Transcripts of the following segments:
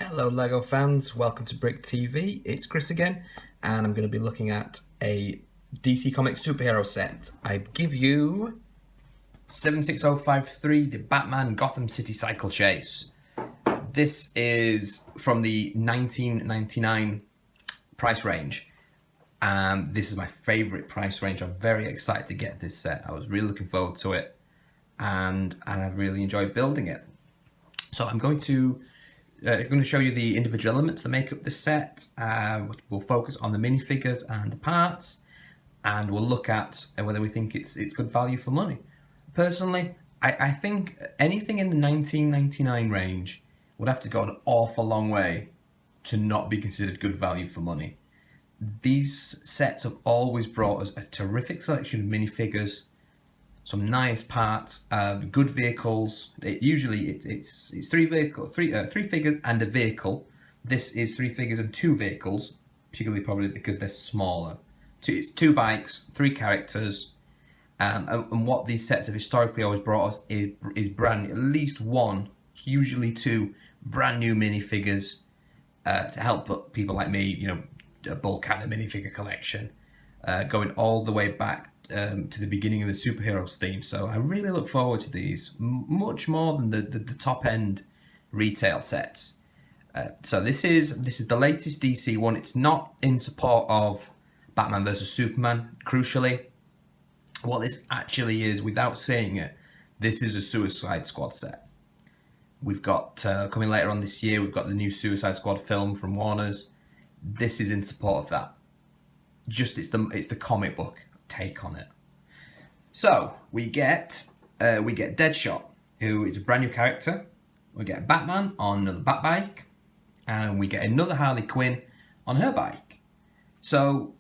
Hello LEGO fans, welcome to Brick TV. It's Chris again, and I'm going to be looking at a DC Comics superhero set. I give you 76053, the Batman Gotham City Cycle Chase. This is from the 1999 price range. This is my favourite price range. I'm very excited to get this set. I was really looking forward to it, and I've really enjoyed building it. So I'm going to show you the individual elements that make up this set. We'll focus on the minifigures and the parts, and we'll look at whether we think it's good value for money. Personally, I think anything in the 1999 range would have to go an awful long way to not be considered good value for money. These sets have always brought us a terrific selection of minifigures, some nice parts, good vehicles. It's three figures and a vehicle. This is 3 figures and 2 vehicles, particularly probably because they're smaller. It's 2 bikes, 3 characters, and what these sets have historically always brought us is at least one, usually 2 brand new minifigures to help people like me, bulk out a minifigure collection, going all the way back to the beginning of the superheroes theme. So I really look forward to these, much more than the top end retail sets. So this is the latest DC one. It's not in support of Batman vs Superman. Crucially, what this actually is, without saying it, this is a Suicide Squad set. We've got coming later on this year, we've got the new Suicide Squad film from Warner's. This is in support of that. Just it's the comic book take on it. So we get Deadshot, who is a brand new character. We get Batman on another Batbike, and we get another Harley Quinn on her bike. So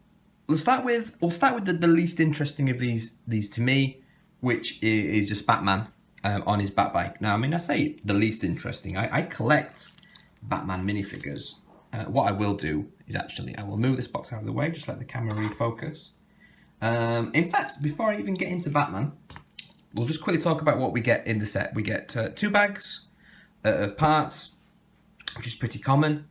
we'll start with the least interesting of these to me, which is just Batman on his Batbike. Now, I mean, I say the least interesting. I collect Batman minifigures. What I will do is I will move this box out of the way, just let the camera refocus. In fact, before I even get into Batman, we'll just quickly talk about what we get in the set. We get 2 bags of parts, which is pretty common.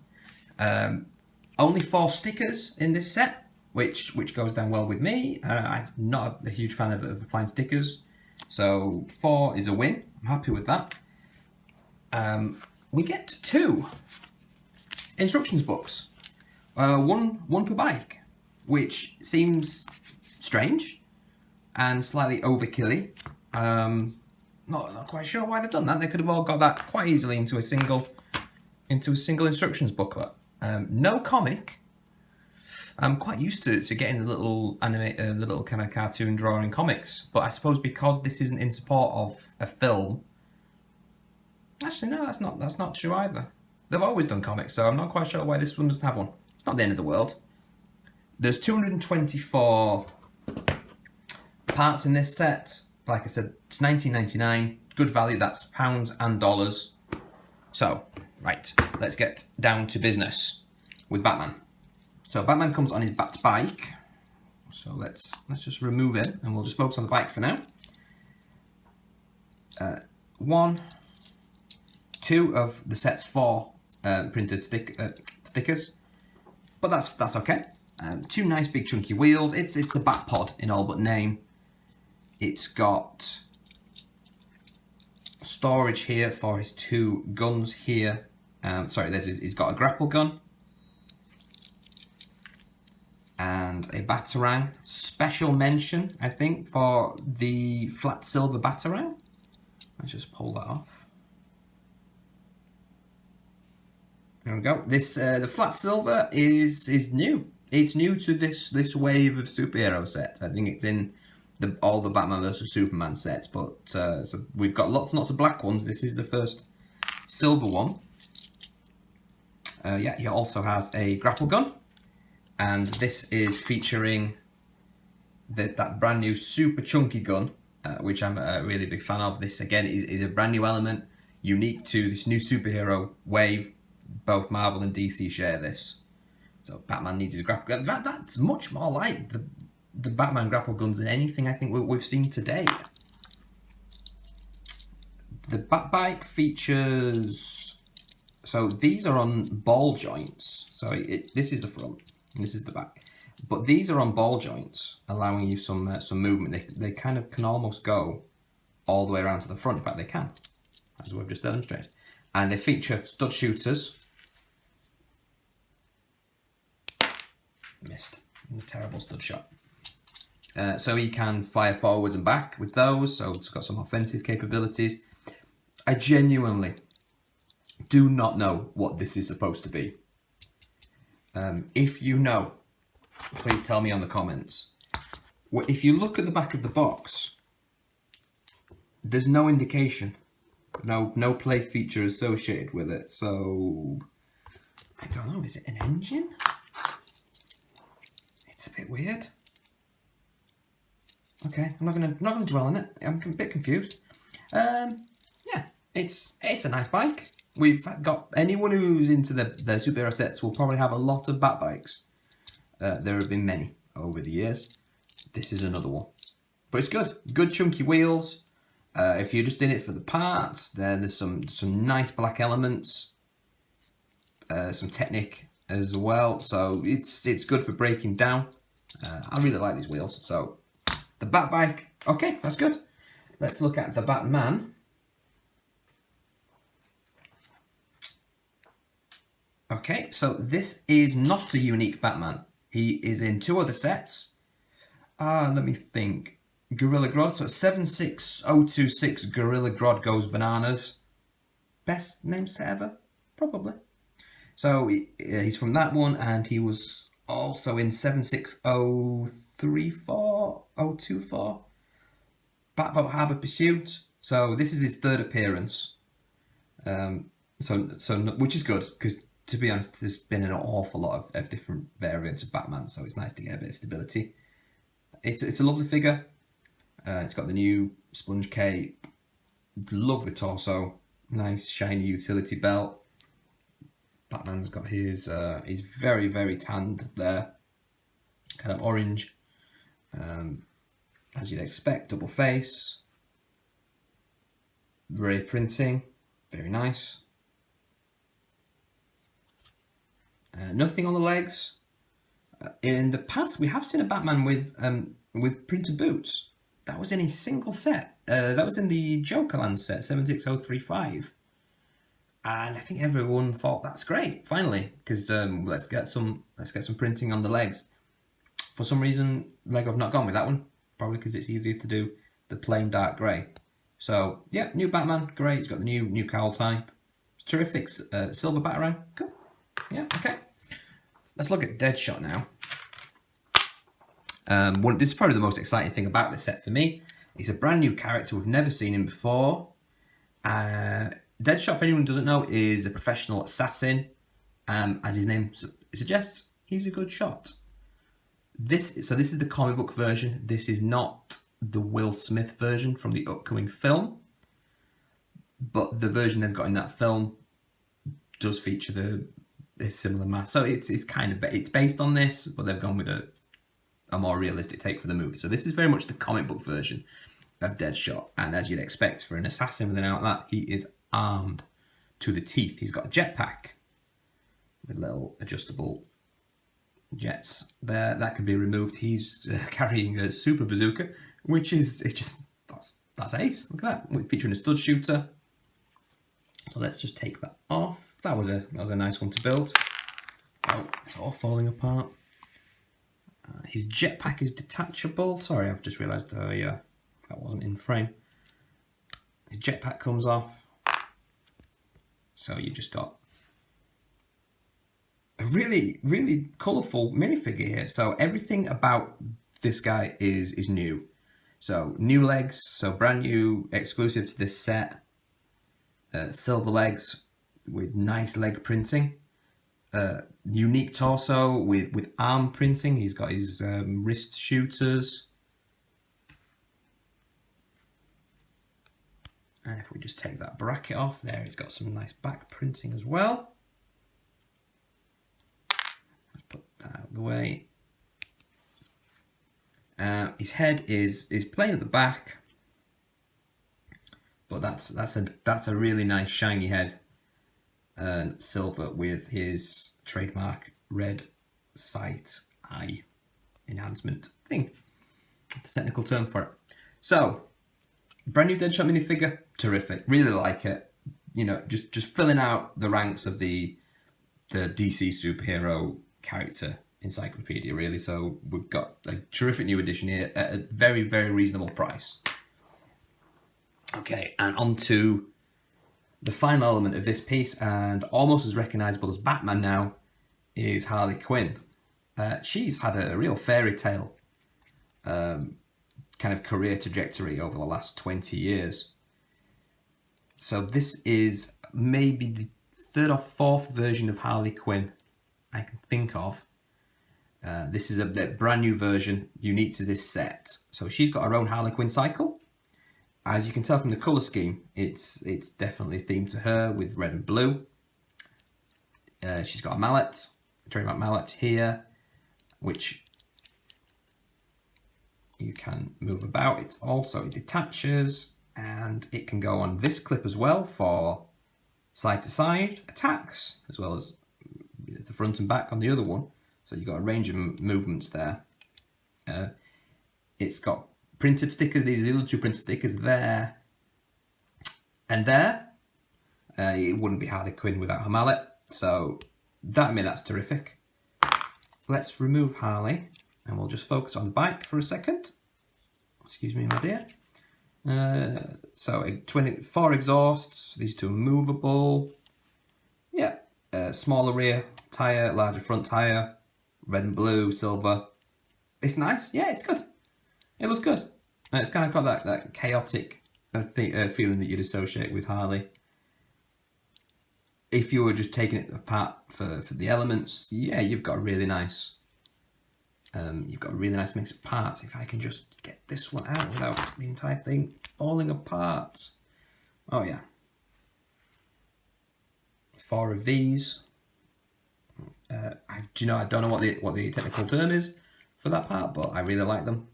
Only 4 stickers in this set, which goes down well with me. I'm not a huge fan of applying stickers, so 4 is a win. I'm happy with that. We get 2 instructions books, one per bike, which seems strange and slightly overkilly. Not quite sure why they've done that. They could have all got that quite easily into a single instructions booklet. No comic. I'm quite used to getting the little the little kind of cartoon drawing comics, but I suppose because this isn't in support of a film. Actually, no, that's not true either. They've always done comics, so I'm not quite sure why this one doesn't have one. It's not the end of the world. There's 224 parts in this set. Like I said, it's $19.99. Good value, that's pounds and dollars. So, right, let's get down to business with Batman. So Batman comes on his Batbike. So let's just remove it, and we'll just focus on the bike for now. 1, 2 of the set's 4 printed stickers, but that's okay. 2 nice big chunky wheels. It's a Bat Pod in all but name. It's got storage here for his 2 guns here. He's got a grapple gun and a Batarang. Special mention, I think, for the flat silver Batarang. Let's just pull that off. There we go. This the flat silver is new. It's new to this wave of superhero sets. I think it's in all the Batman vs Superman sets, but so we've got lots and lots of black ones. This is the first silver one. He also has a grapple gun, and this is featuring that brand new super chunky gun, which I'm a really big fan of. This again is a brand new element, unique to this new superhero wave. Both Marvel and DC share this. So Batman needs his grapple gun. That's much more like the Batman grapple guns than anything I think we've seen today. The Batbike features So these are on ball joints. So this is the front, and this is the back. But these are on ball joints, allowing you some movement. They kind of can almost go all the way around to the front. In fact, they can, as we've just demonstrated. And they feature stud shooters. Missed. A terrible stud shot. So he can fire forwards and back with those. So it's got some offensive capabilities. I genuinely do not know what this is supposed to be. If you know, please tell me on the comments. If you look at the back of the box, there's no indication, no play feature associated with it. So I don't know. Is it an engine? It's a bit weird. Okay, I'm not gonna dwell on it. I'm a bit confused. Yeah, it's a nice bike. We've got anyone who's into the superhero sets will probably have a lot of bat bikes. There have been many over the years. This is another one, but it's good. Good chunky wheels. If you're just in it for the parts, there's some nice black elements, some Technic as well. So it's good for breaking down. I really like these wheels. So the bat bike, okay, that's good. Let's look at the Batman. Okay, so this is not a unique Batman. He is in 2 other sets. Let me think. Gorilla Grodd, so 76026 Gorilla Grodd Goes Bananas. Best name set ever? Probably. So he's from that one, and he was also in 76034024 Batboat Harbour Pursuit. So this is his 3rd appearance. Which is good, because to be honest, there's been an awful lot of different variants of Batman, so it's nice to get a bit of stability. It's a lovely figure. It's got the new sponge cape, lovely torso, nice shiny utility belt. Batman's got his, he's very, very tanned there, kind of orange, as you'd expect, double face, ray printing, very nice. Nothing on the legs. In the past, we have seen a Batman with printed boots. That was in a single set. That was in the Jokerland set, 76035. And I think everyone thought that's great, finally, because let's get some printing on the legs. For some reason, Lego have not gone with that one. Probably because it's easier to do the plain dark grey. So yeah, new Batman, great. He's got the new cowl type. It's terrific. Silver Batarang, cool. Yeah, okay. Let's look at Deadshot now. This is probably the most exciting thing about this set for me. He's a brand new character. We've never seen him before. Deadshot, for anyone who doesn't know, is a professional assassin. As his name suggests, he's a good shot. This is the comic book version. This is not the Will Smith version from the upcoming film. But the version they've got in that film does feature a similar mask. So it's based on this, but they've gone with a more realistic take for the movie. So this is very much the comic book version of Deadshot. And as you'd expect for an assassin with an outlet, he is armed to the teeth. He's got a jetpack with little adjustable jets there. That can be removed. He's carrying a super bazooka, which is, that's ace. Look at that. Featuring a stud shooter. So let's just take that off. That was a nice one to build. Oh, it's all falling apart. His jetpack is detachable. Sorry, I've just realised that wasn't in frame. His jetpack comes off. So you've just got a really, really colourful minifigure here. So everything about this guy is new. So new legs, so brand new, exclusive to this set. Silver legs with nice leg printing. Unique torso with arm printing. He's got his wrist shooters. And if we just take that bracket off there, he's got some nice back printing as well. Let's put that out of the way. His head is plain at the back, but that's a really nice shiny head. and silver with his trademark red sight eye enhancement thing. The technical term for it. So, brand new Deadshot minifigure, terrific. Really like it. You know, just filling out the ranks of the DC superhero character encyclopedia, really. So we've got a terrific new edition here at a very, very reasonable price. Okay, and on to the final element of this piece, and almost as recognisable as Batman now, is Harley Quinn. She's had a real fairy tale kind of career trajectory over the last 20 years. So this is maybe the third or fourth version of Harley Quinn I can think of. This is a brand new version, unique to this set. So she's got her own Harley Quinn cycle. As you can tell from the colour scheme, it's definitely themed to her with red and blue. She's got a mallet, a trademark mallet here, which you can move about. It detaches, and it can go on this clip as well for side to side attacks, as well as the front and back on the other one. So you've got a range of movements there. It's got printed stickers, these are the other two printed stickers there and there. It wouldn't be Harley Quinn without her mallet, so that's terrific. Let's remove Harley and we'll just focus on the bike for a second. Excuse me, my dear. So 24 exhausts, these two are movable. Yeah, smaller rear tyre, larger front tyre, red and blue, silver. It's nice, yeah, it's good. It looks good. It's kind of got that chaotic feeling that you'd associate with Harley. If you were just taking it apart for the elements, yeah, you've got a really nice mix of parts. If I can just get this one out without the entire thing falling apart. Oh yeah. 4 of these. I don't know what the technical term is for that part, but I really like them.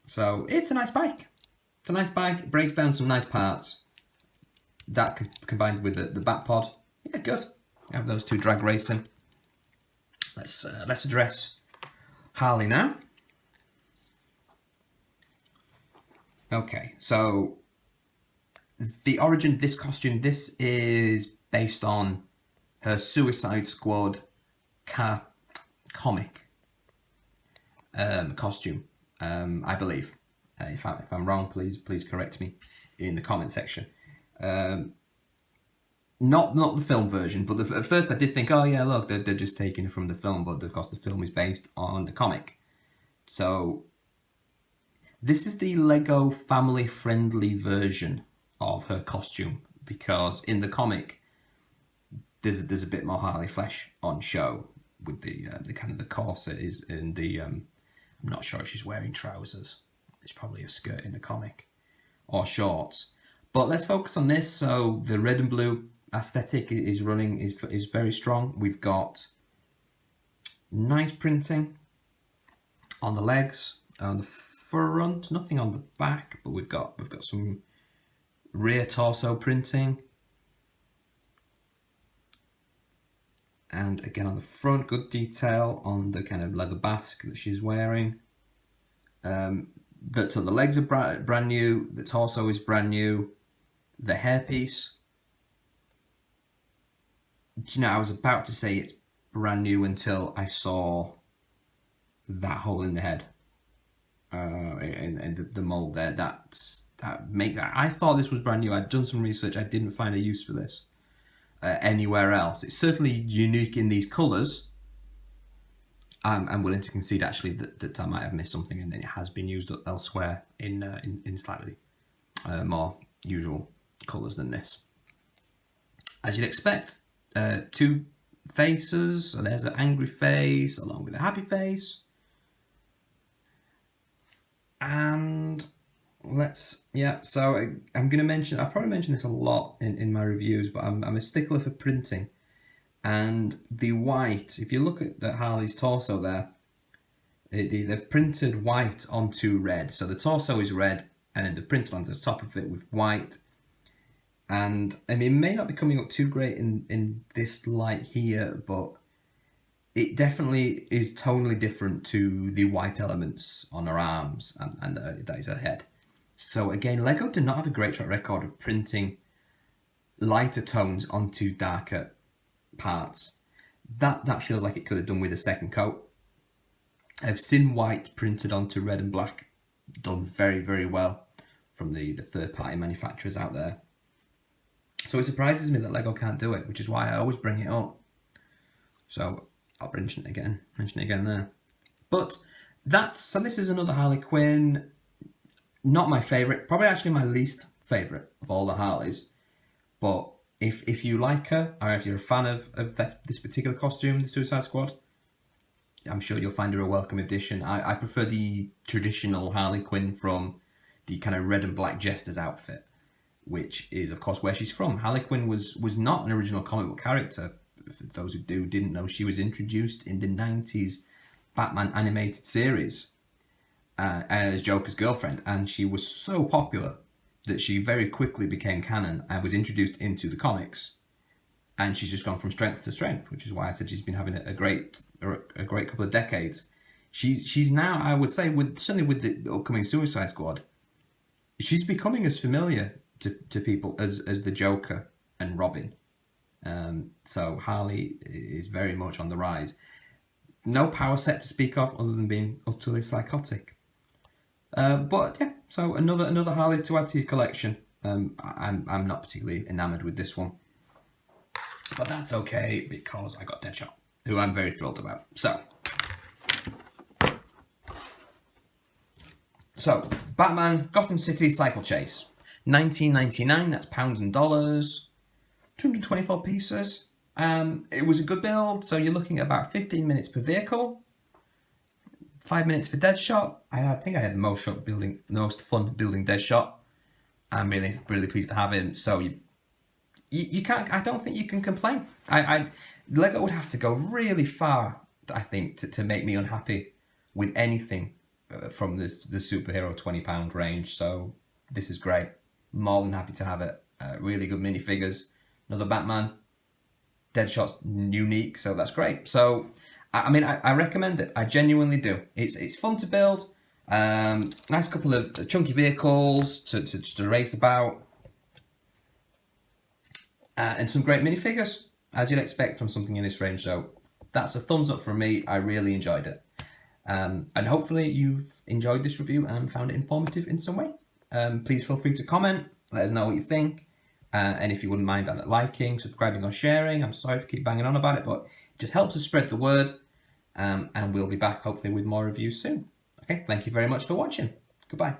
So it's a nice bike. It's a nice bike. It breaks down some nice parts. That combined with the bat pod, yeah, good. Have those two drag racing. Let's address Harley now. Okay, so the origin of this costume, this is based on her Suicide Squad comic costume, I believe. If I'm wrong, please correct me in the comment section. Not the film version, but at first I did think, oh yeah, look, they're just taking it from the film, but of course the film is based on the comic. So this is the Lego family-friendly version of her costume, because in the comic there's a bit more Harley flesh on show with the kind of the corset is in the I'm not sure if she's wearing trousers. It's probably a skirt in the comic or shorts. But let's focus on this. So the red and blue aesthetic is very strong. We've got nice printing on the legs, on the front, nothing on the back, but we've got some rear torso printing. And again on the front, good detail on the kind of leather basque that she's wearing. So the legs are brand new, the torso is brand new, the hairpiece. Do you know, I was about to say it's brand new until I saw that hole in the head, and the mold there. I thought this was brand new. I'd done some research. I didn't find a use for this anywhere else. It's certainly unique in these colours. I'm willing to concede actually that I might have missed something, and it has been used elsewhere in slightly more usual colours than this. As you'd expect, 2 faces. So there's an angry face along with a happy face. And so I'm going to mention, I probably mention this a lot in my reviews, but I'm a stickler for printing. And the white, if you look at Harley's torso there, they've printed white onto red. So the torso is red, and then they've printed onto the top of it with white. And I mean, it may not be coming up too great in this light here, but it definitely is tonally different to the white elements on her arms and that is her head. So again, Lego do not have a great track record of printing lighter tones onto darker parts. That feels like it could have done with a second coat. I've seen white printed onto red and black done very, very well from the third-party manufacturers out there. So it surprises me that Lego can't do it, which is why I always bring it up. So I'll mention it again there. But this is another Harley Quinn. Not my favourite, probably actually my least favourite of all the Harleys. But if you like her, or if you're a fan of this particular costume, the Suicide Squad, I'm sure you'll find her a welcome addition. I prefer the traditional Harley Quinn from the kind of red and black Jester's outfit, which is, of course, where she's from. Harley Quinn was not an original comic book character. For those who didn't know, she was introduced in the 90s Batman animated series as Joker's girlfriend, and she was so popular that she very quickly became canon and was introduced into the comics. And she's just gone from strength to strength, which is why I said she's been having a great couple of decades. She's now, I would say, certainly with the upcoming Suicide Squad, she's becoming as familiar to people as the Joker and Robin. So Harley is very much on the rise. No power set to speak of other than being utterly psychotic. But yeah, so another Harley to add to your collection. I'm not particularly enamoured with this one, but that's okay because I got Deadshot, who I'm very thrilled about. So Batman Gotham City Cycle Chase, $19.99. That's pounds and dollars. 224 pieces. It was a good build, so you're looking at about 15 minutes per vehicle. 5 minutes for Deadshot. I think I had the most fun building Deadshot. I'm really pleased to have him. So you can't. I don't think you can complain. Lego would have to go really far, I think, to make me unhappy with anything from the superhero £20 range. So this is great. More than happy to have it. Really good minifigures. Another Batman. Deadshot's unique, so that's great. So I recommend it. I genuinely do. It's fun to build. Nice couple of chunky vehicles to race about. And some great minifigures, as you'd expect from something in this range. So that's a thumbs up from me. I really enjoyed it. And hopefully you've enjoyed this review and found it informative in some way. Please feel free to comment. Let us know what you think. And if you wouldn't mind liking, subscribing or sharing. I'm sorry to keep banging on about it, but it just helps us spread the word. And we'll be back hopefully with more reviews soon. Okay, thank you very much for watching. Goodbye.